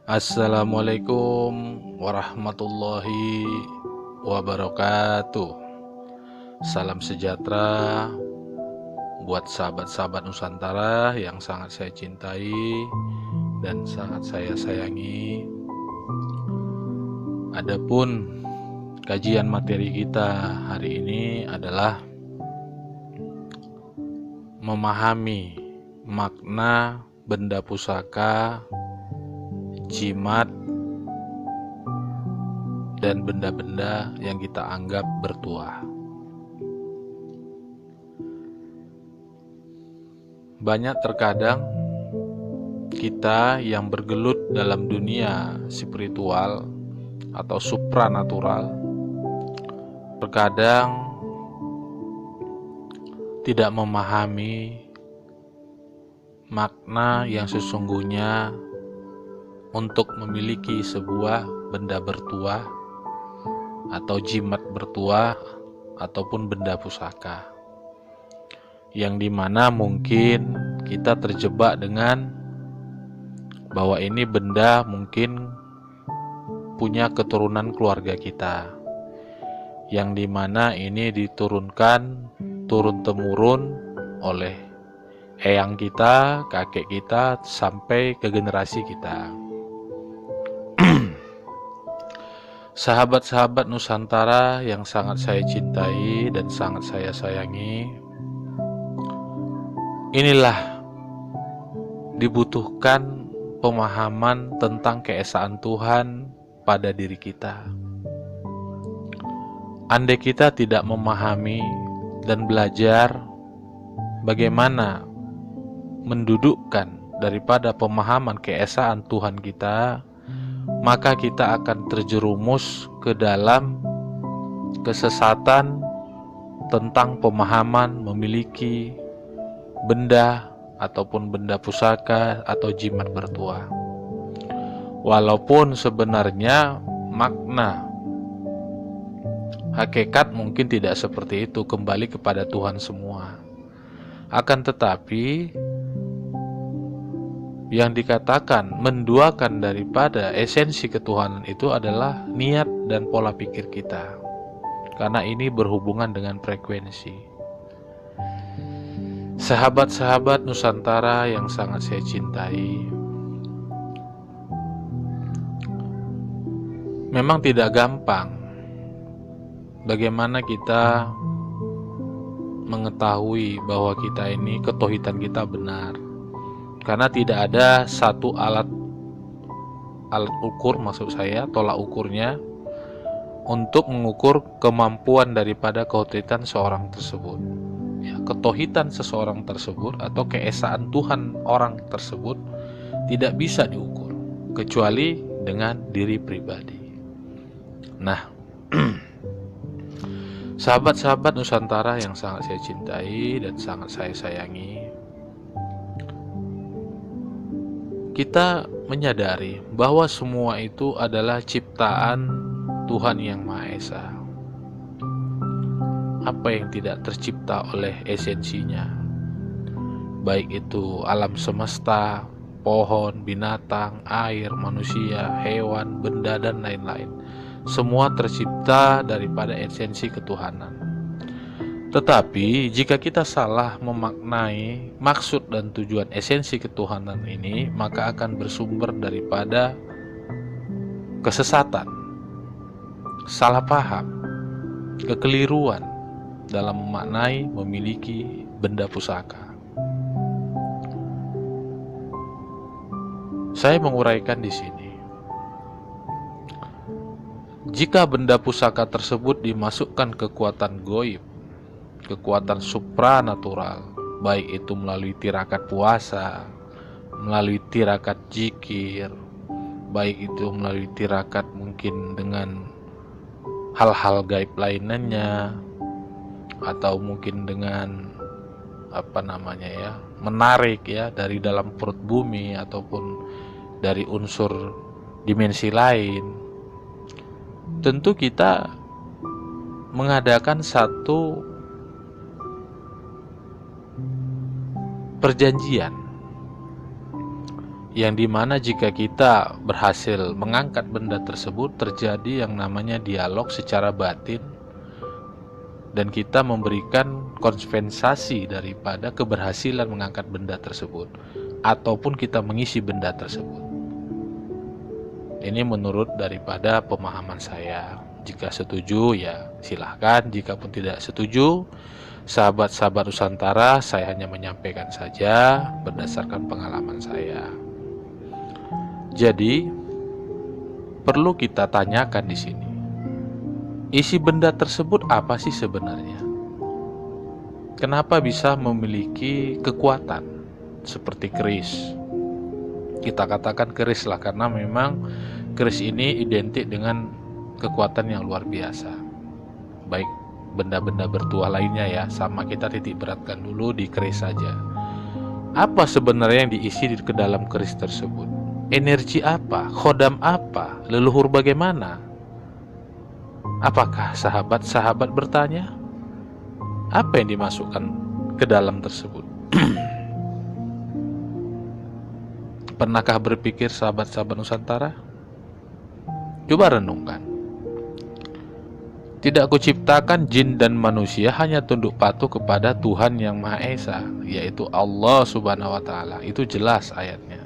Assalamualaikum warahmatullahi wabarakatuh. Salam sejahtera buat sahabat-sahabat Nusantara yang sangat saya cintai dan sangat saya sayangi. Adapun kajian materi kita hari ini adalah memahami makna benda pusaka, jimat, dan benda-benda yang kita anggap bertuah. Banyak terkadang kita yang bergelut dalam dunia spiritual atau supranatural terkadang tidak memahami makna yang sesungguhnya untuk memiliki sebuah benda bertuah atau jimat bertuah ataupun benda pusaka, yang dimana mungkin kita terjebak dengan bahwa ini benda mungkin punya keturunan keluarga kita, yang dimana ini diturunkan turun-temurun oleh eyang kita, kakek kita, sampai ke generasi kita. Sahabat-sahabat Nusantara yang sangat saya cintai dan sangat saya sayangi, inilah dibutuhkan pemahaman tentang keesaan Tuhan pada diri kita. Andai kita tidak memahami dan belajar bagaimana mendudukkan daripada pemahaman keesaan Tuhan kita, maka kita akan terjerumus ke dalam kesesatan tentang pemahaman memiliki benda ataupun benda pusaka atau jimat bertuah. Walaupun sebenarnya makna hakikat mungkin tidak seperti itu, kembali kepada Tuhan semua. Akan tetapi yang dikatakan menduakan daripada esensi ketuhanan itu adalah niat dan pola pikir kita, karena ini berhubungan dengan frekuensi. Sahabat-sahabat Nusantara yang sangat saya cintai, memang tidak gampang bagaimana kita mengetahui bahwa kita ini ketauhidan kita benar, karena tidak ada satu alat ukur, maksud saya tolak ukurnya, untuk mengukur kemampuan daripada ketauhidan seorang tersebut. Ya, ketauhidan seseorang tersebut atau keesaan Tuhan orang tersebut tidak bisa diukur kecuali dengan diri pribadi. Nah, sahabat-sahabat Nusantara yang sangat saya cintai dan sangat saya sayangi, kita menyadari bahwa semua itu adalah ciptaan Tuhan Yang Maha Esa. Apa yang tidak tercipta oleh esensinya, baik itu alam semesta, pohon, binatang, air, manusia, hewan, benda, dan lain-lain, semua tercipta daripada esensi ketuhanan. Tetapi jika kita salah memaknai maksud dan tujuan esensi ketuhanan ini, maka akan bersumber daripada kesesatan, salah paham, kekeliruan dalam memaknai memiliki benda pusaka. Saya menguraikan di sini. Jika benda pusaka tersebut dimasukkan kekuatan goib, kekuatan supranatural, baik itu melalui tirakat puasa, melalui tirakat zikir, baik itu melalui tirakat mungkin dengan hal-hal gaib lainnya, atau mungkin dengan menarik dari dalam perut bumi ataupun dari unsur dimensi lain. Tentu kita mengadakan satu perjanjian yang dimana jika kita berhasil mengangkat benda tersebut, terjadi yang namanya dialog secara batin, dan kita memberikan kompensasi daripada keberhasilan mengangkat benda tersebut, ataupun kita mengisi benda tersebut. Ini menurut daripada pemahaman saya. Jika setuju ya silahkan, jika pun tidak setuju, sahabat-sahabat Nusantara, saya hanya menyampaikan saja berdasarkan pengalaman saya. Jadi perlu kita tanyakan di sini, isi benda tersebut apa sih sebenarnya? Kenapa bisa memiliki kekuatan seperti keris? Kita katakan keris lah, karena memang keris ini identik dengan kekuatan yang luar biasa. Baik benda-benda bertuah lainnya ya, sama kita titik beratkan dulu di keris saja. Apa sebenarnya yang diisi ke dalam keris tersebut? Energi apa? Khodam apa? Leluhur bagaimana? Apakah sahabat-sahabat bertanya? Apa yang dimasukkan ke dalam tersebut? Pernahkah berpikir sahabat-sahabat Nusantara? Coba renungkan. Tidak kuciptakan jin dan manusia hanya tunduk patuh kepada Tuhan yang Maha Esa, yaitu Allah Subhanahu wa Ta'ala. Itu jelas ayatnya.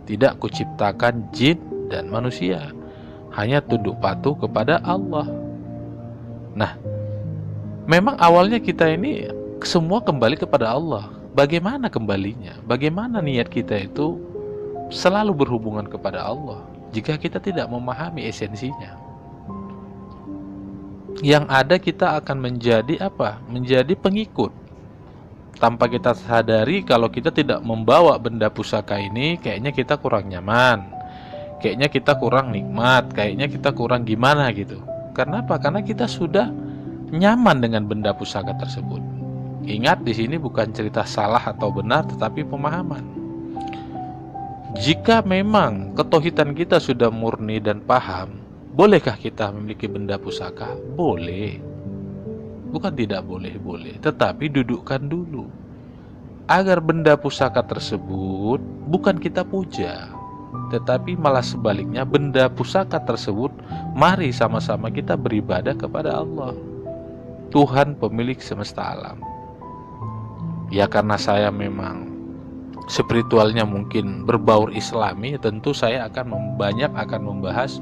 Tidak kuciptakan jin dan manusia, hanya tunduk patuh kepada Allah. Nah, memang awalnya kita ini semua kembali kepada Allah. Bagaimana kembalinya? Bagaimana niat kita itu selalu berhubungan kepada Allah jika kita tidak memahami esensinya? Yang ada kita akan menjadi apa? Menjadi pengikut. Tanpa kita sadari, kalau kita tidak membawa benda pusaka ini, kayaknya kita kurang nyaman, kayaknya kita kurang nikmat, kayaknya kita kurang gimana gitu. Karena apa? Karena kita sudah nyaman dengan benda pusaka tersebut. Ingat, di sini bukan cerita salah atau benar, tetapi pemahaman. Jika memang ketauhidan kita sudah murni dan paham, bolehkah kita memiliki benda pusaka? Boleh. Bukan tidak boleh, boleh. Tetapi dudukkan dulu, agar benda pusaka tersebut bukan kita puja, tetapi malah sebaliknya, benda pusaka tersebut mari sama-sama kita beribadah kepada Allah, Tuhan pemilik semesta alam. Ya karena saya memang spiritualnya mungkin berbaur Islami, tentu saya akan banyak membahas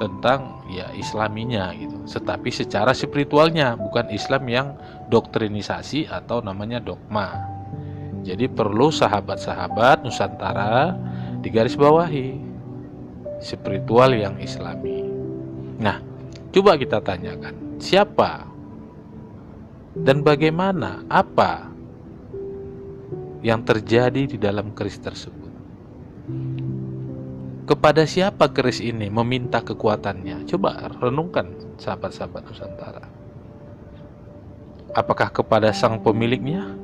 tentang ya Islaminya gitu. Tetapi secara spiritualnya, bukan Islam yang doktrinisasi atau namanya dogma. Jadi perlu sahabat-sahabat Nusantara digarisbawahi spiritual yang Islami. Nah, coba kita tanyakan, siapa dan bagaimana, apa yang terjadi di dalam keris tersebut? Kepada siapa keris ini meminta kekuatannya? Coba renungkan sahabat-sahabat Nusantara. Apakah kepada sang pemiliknya?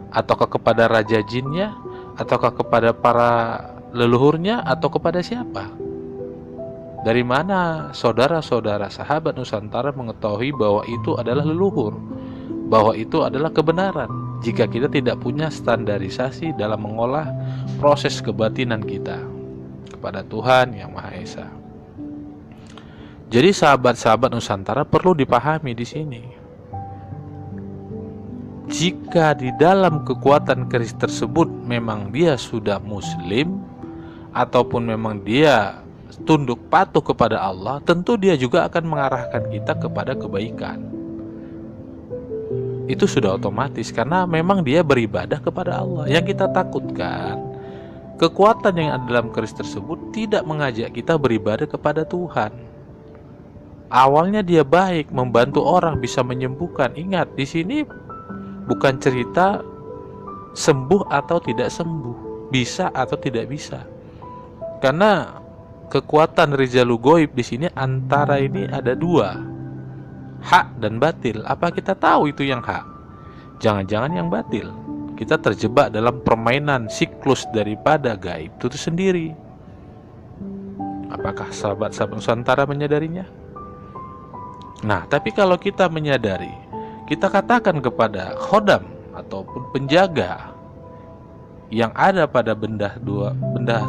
Ataukah kepada raja jinnya? Ataukah kepada para leluhurnya? Atau kepada siapa? Dari mana saudara-saudara sahabat Nusantara mengetahui bahwa itu adalah leluhur, bahwa itu adalah kebenaran, jika kita tidak punya standarisasi dalam mengolah proses kebatinan kita kepada Tuhan yang Maha Esa? Jadi sahabat-sahabat Nusantara perlu dipahami di sini. Jika di dalam kekuatan keris tersebut memang dia sudah muslim, ataupun memang dia tunduk patuh kepada Allah, tentu dia juga akan mengarahkan kita kepada kebaikan. Itu sudah otomatis, karena memang dia beribadah kepada Allah. Yang kita takutkan, kekuatan yang ada dalam keris tersebut tidak mengajak kita beribadah kepada Tuhan. Awalnya dia baik, membantu orang, bisa menyembuhkan. Ingat, di sini bukan cerita sembuh atau tidak sembuh, bisa atau tidak bisa. Karena kekuatan Rizalul Ghaib di sini antara ini ada dua, hak dan batil. Apa kita tahu itu yang hak? Jangan-jangan yang batil. Kita terjebak dalam permainan siklus daripada gaib itu sendiri. Apakah sahabat-sahabat Nusantara menyadarinya? Nah, tapi kalau kita menyadari, kita katakan kepada khodam ataupun penjaga yang ada pada benda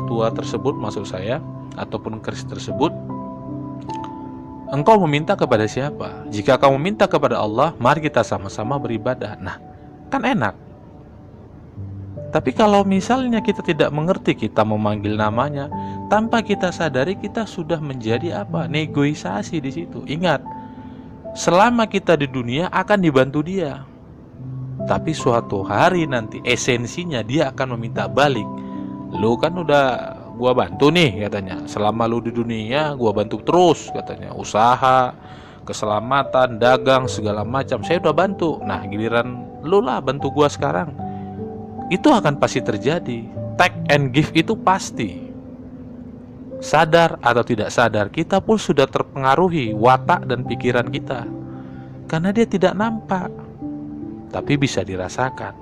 tua tersebut, maksud saya, ataupun keris tersebut, engkau meminta kepada siapa? Jika kamu minta kepada Allah, mari kita sama-sama beribadah. Nah, kan enak. Tapi kalau misalnya kita tidak mengerti, kita memanggil namanya, tanpa kita sadari kita sudah menjadi apa? Negosiasi di situ. Ingat, selama kita di dunia akan dibantu dia. Tapi suatu hari nanti esensinya dia akan meminta balik. Lu kan udah gua bantu nih katanya. Selama lu di dunia gua bantu terus katanya. Usaha, keselamatan, dagang, segala macam saya udah bantu. Nah, giliran lu lah bantu gua sekarang. Itu akan pasti terjadi. Take and give itu pasti. Sadar atau tidak sadar, kita pun sudah terpengaruhi watak dan pikiran kita. Karena dia tidak nampak, tapi bisa dirasakan.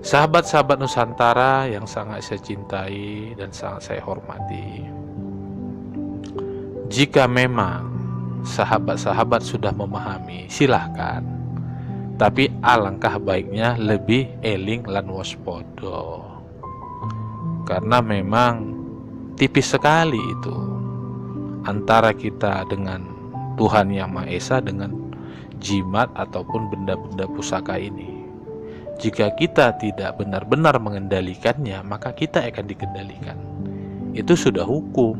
Sahabat-sahabat Nusantara yang sangat saya cintai dan sangat saya hormati, jika memang sahabat-sahabat sudah memahami, silahkan. Tapi alangkah baiknya lebih eling lan waspodo. Karena memang tipis sekali itu antara kita dengan Tuhan Yang Maha Esa dengan jimat ataupun benda-benda pusaka ini. Jika kita tidak benar-benar mengendalikannya, maka kita akan dikendalikan. Itu sudah hukum.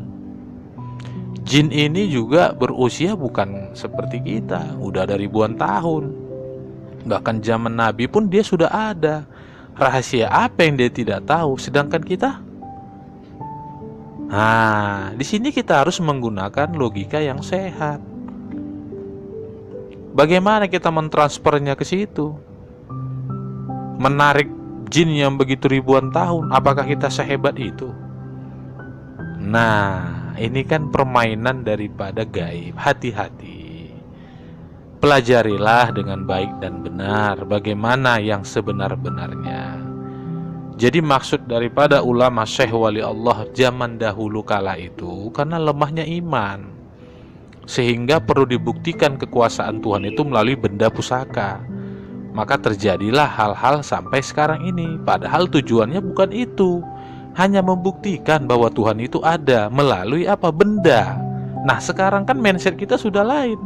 Jin ini juga berusia bukan seperti kita, udah ada ribuan tahun. Bahkan zaman Nabi pun dia sudah ada. Rahasia apa yang dia tidak tahu, sedangkan kita? Nah, di sini kita harus menggunakan logika yang sehat. Bagaimana kita mentransfernya ke situ? Menarik jin yang begitu ribuan tahun, apakah kita sehebat itu? Nah, ini kan permainan daripada gaib. Hati-hati. Pelajarilah dengan baik dan benar bagaimana yang sebenar-benarnya. Jadi maksud daripada ulama Syekh Wali Allah zaman dahulu kala itu karena lemahnya iman, sehingga perlu dibuktikan kekuasaan Tuhan itu melalui benda pusaka. Maka terjadilah hal-hal sampai sekarang ini. Padahal tujuannya bukan itu, hanya membuktikan bahwa Tuhan itu ada melalui apa? Benda. Nah, sekarang kan mindset kita sudah lain,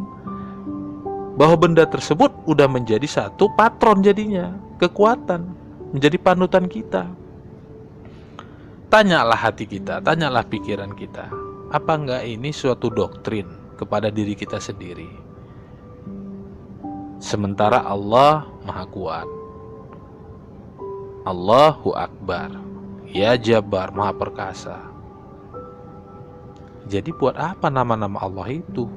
bahwa benda tersebut udah menjadi satu patron, jadinya kekuatan, menjadi panutan kita. Tanyalah hati kita, tanyalah pikiran kita, apa enggak ini suatu doktrin kepada diri kita sendiri? Sementara Allah Maha Kuat, Allahu Akbar, Ya Jabbar, Maha Perkasa. Jadi buat apa nama-nama Allah itu?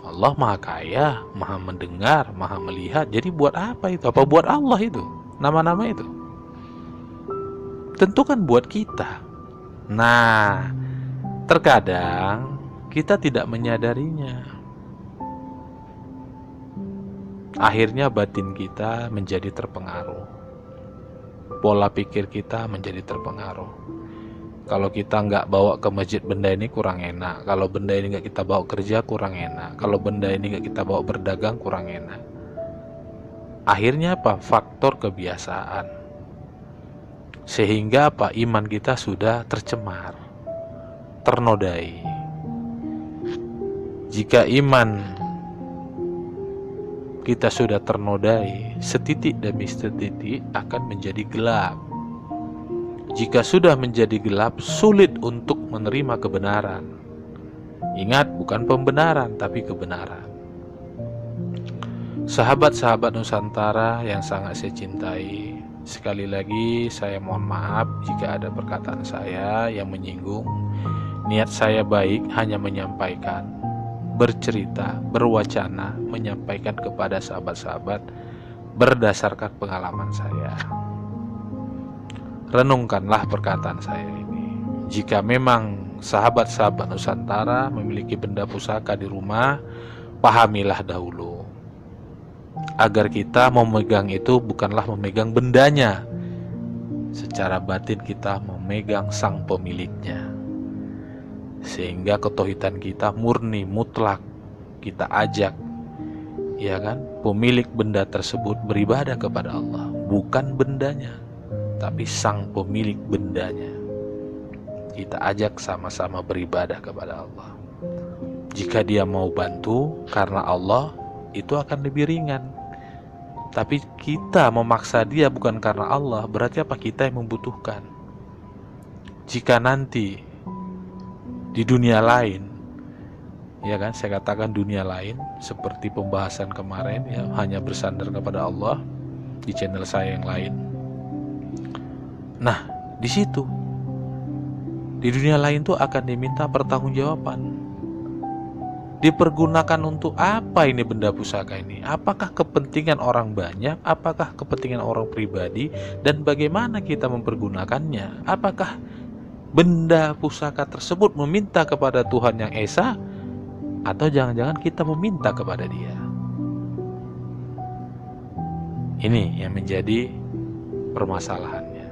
Allah Maha Kaya, Maha Mendengar, Maha Melihat. Jadi buat apa itu? Apa buat Allah itu? Nama-nama itu? Tentu kan buat kita. Nah, terkadang kita tidak menyadarinya. Akhirnya batin kita menjadi terpengaruh. Pola pikir kita menjadi terpengaruh. Kalau kita nggak bawa ke masjid benda ini kurang enak. Kalau benda ini nggak kita bawa kerja kurang enak. Kalau benda ini nggak kita bawa berdagang kurang enak. Akhirnya apa? Faktor kebiasaan. Sehingga apa? Iman kita sudah tercemar, ternodai. Jika iman kita sudah ternodai, setitik demi setitik akan menjadi gelap. Jika sudah menjadi gelap, sulit untuk menerima kebenaran. Ingat, bukan pembenaran, tapi kebenaran. Sahabat-sahabat Nusantara yang sangat saya cintai, sekali lagi saya mohon maaf jika ada perkataan saya yang menyinggung. Niat saya baik, hanya menyampaikan, bercerita, berwacana, menyampaikan kepada sahabat-sahabat berdasarkan pengalaman saya. Renungkanlah perkataan saya ini. Jika memang sahabat-sahabat Nusantara memiliki benda pusaka di rumah, pahamilah dahulu, agar kita memegang itu bukanlah memegang bendanya. Secara batin kita memegang sang pemiliknya. Sehingga ketauhidan kita murni, mutlak. Kita ajak, ya kan, pemilik benda tersebut beribadah kepada Allah. bukan bendanya, tapi sang pemilik bendanya. Kita ajak sama-sama beribadah kepada Allah. Jika dia mau bantu karena Allah, itu akan lebih ringan. Tapi kita memaksa dia bukan karena Allah, berarti apa? Kita yang membutuhkan. Jika nanti di dunia lain, ya kan, saya katakan dunia lain, seperti pembahasan kemarin ya, hanya bersandar kepada Allah di channel saya yang lain. Nah, di situ di dunia lain tuh akan diminta pertanggungjawaban. Dipergunakan untuk apa ini benda pusaka ini? Apakah kepentingan orang banyak? Apakah kepentingan orang pribadi? Dan bagaimana kita mempergunakannya? Apakah benda pusaka tersebut meminta kepada Tuhan yang Esa? Atau jangan-jangan kita meminta kepada Dia? Ini yang menjadi permasalahannya.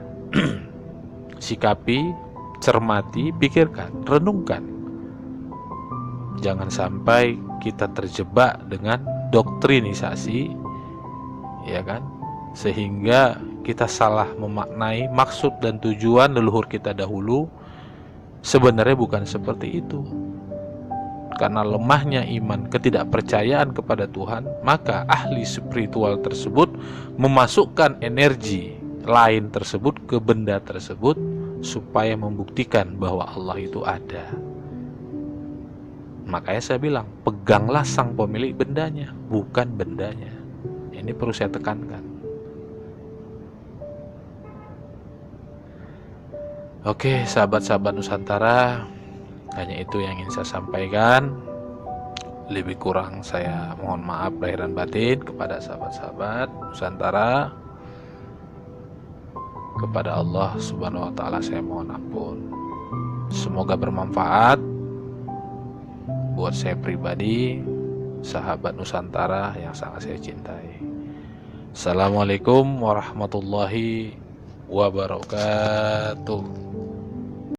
Sikapi, cermati, pikirkan, renungkan. Jangan sampai kita terjebak dengan doktrinisasi, ya kan? Sehingga kita salah memaknai maksud dan tujuan leluhur kita dahulu. Sebenarnya bukan seperti itu. Karena lemahnya iman, ketidakpercayaan kepada Tuhan, maka ahli spiritual tersebut memasukkan energi lain tersebut ke benda tersebut supaya membuktikan bahwa Allah itu ada. Makanya saya bilang, peganglah sang pemilik bendanya, bukan bendanya. Ini perlu saya tekankan. Oke, sahabat-sahabat Nusantara, hanya itu yang ingin saya sampaikan. Lebih kurang saya mohon maaf lahir dan batin kepada sahabat-sahabat Nusantara. Kepada Allah Subhanahu wa Ta'ala saya mohon ampun. Semoga bermanfaat buat saya pribadi, sahabat Nusantara yang sangat saya cintai. Assalamualaikum warahmatullahi wabarakatuh.